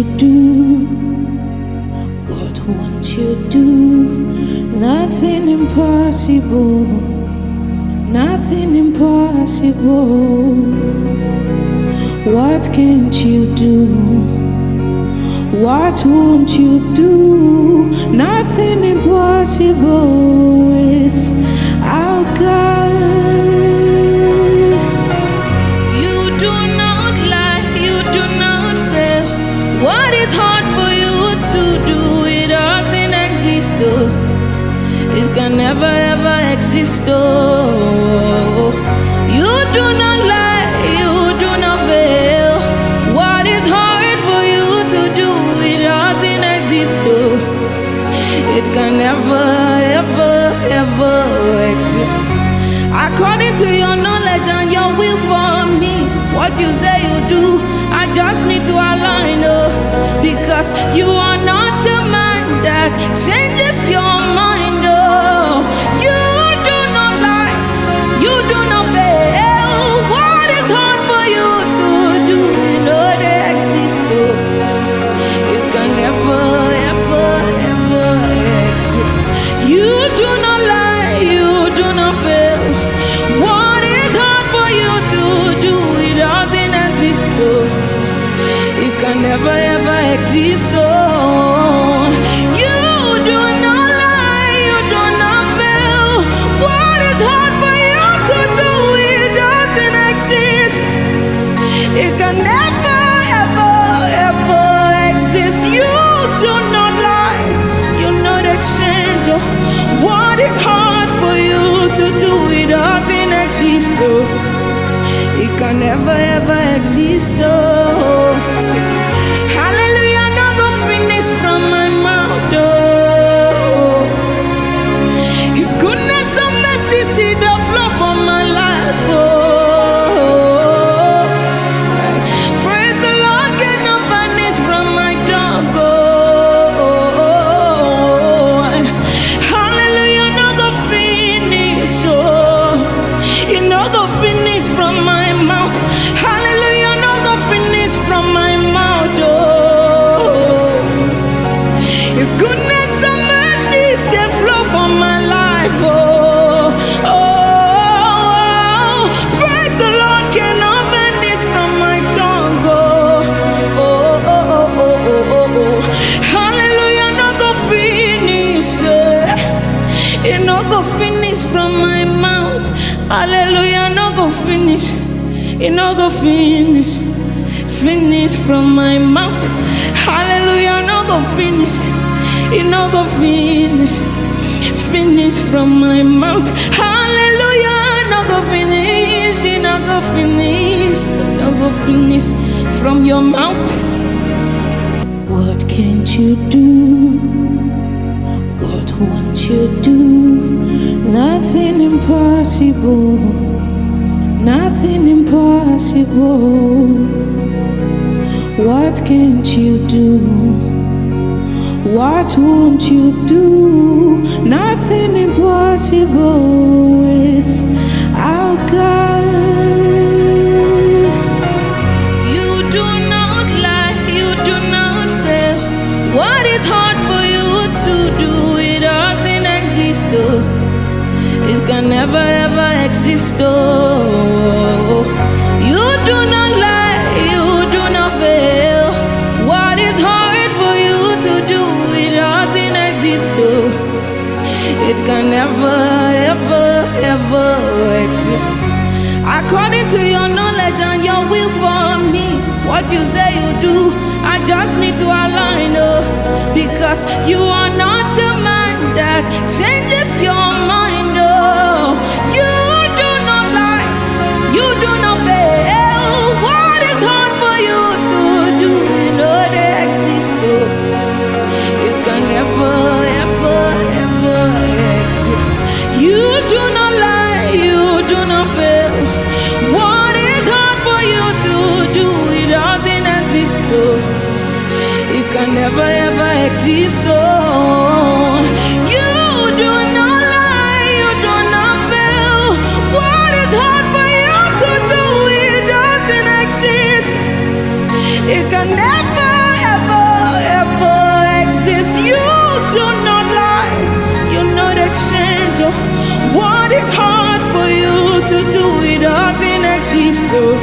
you do? What won't you do? Nothing impossible, nothing impossible. What can't you do? What won't you do? Nothing impossible with our God. You do not lie, you do not fail. What is hard for you to do? It doesn't exist, though. It can never ever exist, though. You do not lie, you do not fail. What is hard for you to do? It doesn't exist, though. It can never ever ever exist. According to your knowledge and your will for me, what you say you do, I just need to align, oh, because you are not a man that changes your mind, oh. You do not lie, you do not fail. What is hard for you to do? You know they exist, oh. It can never ever ever exist. You do not lie, you do not fail. What is hard for you to do? It doesn't exist, though. It can never ever exist, though. You do not lie, you do not fail. What is hard for you to do? It doesn't exist. It can never ever ever exist. You do not lie, you not exchange. What is hard for you to do? It doesn't exist, though. It can never ever exist, though. Hallelujah, no go finish from my mouth, oh. His goodness and mercy see the flow from my life, oh. Praise the Lord, get no vanish from my tongue, oh. Hallelujah, no go finish, oh. It no go finish from my mouth. Hallelujah, no go finish from my mouth, oh. His goodness and mercies, they flow from my life, oh. Oh, praise the Lord, cannot vanish from my tongue, oh. Oh, oh, oh, oh, oh, oh. Hallelujah, no go finish, it no go finish from my mouth. Hallelujah, no go finish. It no go finish. Finish from my mouth. Hallelujah, no go finish. It no go finish. Finish from my mouth. Hallelujah, no go finish. It no go finish. It no go finish from your mouth. What can't you do? What won't you do? Nothing impossible, nothing impossible. What can't you do? What won't you do? Nothing impossible with our God. You do not lie, you do not fail. What is hard for you to do? It doesn't exist, though. It can never ever exist, oh. You do not lie, you do not fail. What is hard for you to do? It doesn't exist, though. It can never ever ever exist. According to your knowledge and your will for me, what you say you do, I just need to align, oh, because you are not a man that changes your mind, oh. You do not lie, you do not fail. What is hard for you to do? You know they exist, oh. It can never ever ever exist. You do not lie, you do not fail. What is hard for you to do? It doesn't exist, though. It can never ever exist, oh. You do not lie, you do not fail. What is hard for you to do? It doesn't exist. It can never ever do not lie, you not exchange. Oh. What is hard for you to do, it doesn't exist. Oh.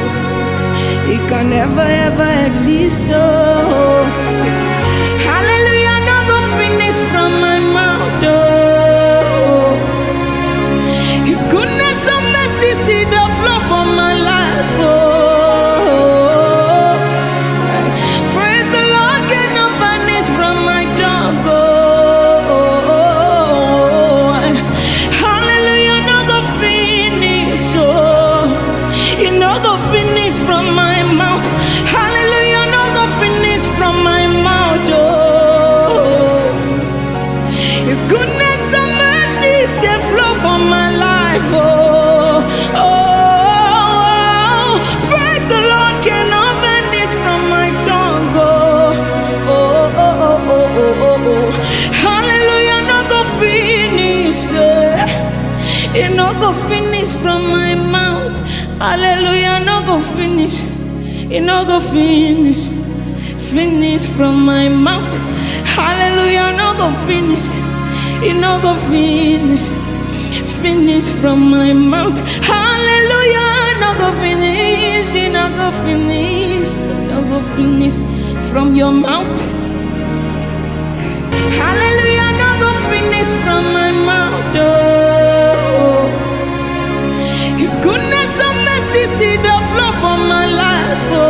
It can never ever exist. Oh. Say, hallelujah, no go finish from my mouth. Oh. His goodness and mercy see the flow from my life. Oh. Praise the Lord, get no vanish from my tongue. Oh. Hallelujah, no go finish. Oh. It no go finish from my mouth. Hallelujah, no go finish from my mouth. Oh. His goodness and mercies they flow from my life. Oh, oh, praise the Lord, cannot vanish from my tongue. Oh, oh, oh, oh, oh, oh, oh. Hallelujah, no go finish. It no go finish from my mouth. Hallelujah, no go finish. It no go finish. Finish from my mouth. Hallelujah, no go finish. It no go finish. Finish from my mouth. Hallelujah, no go finish. It no go finish. No go finish from your mouth. Hallelujah, no go finish from my mouth. Oh. His goodness and mercy see the flow from my life. Oh.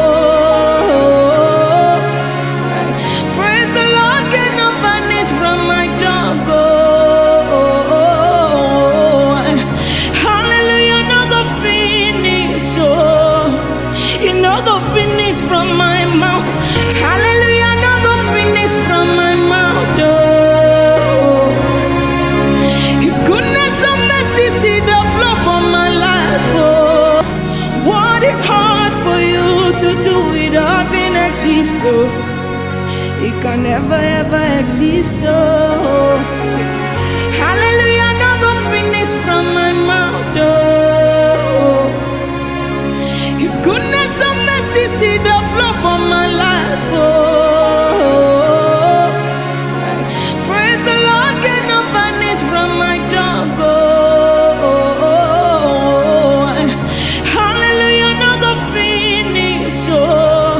Praise the Lord, get no vanish from my tongue. Oh. Hallelujah, no go finish. Oh. It no go finish from my mouth. Hallelujah, no go finish from my mouth. Oh. His goodness and mercy see the flow from my life. Oh. What is hard for you to do, it doesn't exist. Oh. It can never ever exist. Oh. Say, hallelujah, no go finish from my mouth. Oh. His goodness and mercy see the flow from my life. Oh. Praise the Lord, get no vanish from my tongue. Oh. Hallelujah, no go finish. Oh.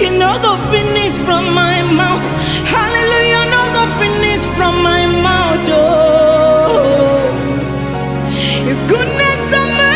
It no go finish from my mouth. Hallelujah, no go finish from my mouth. Oh. His goodness and mercy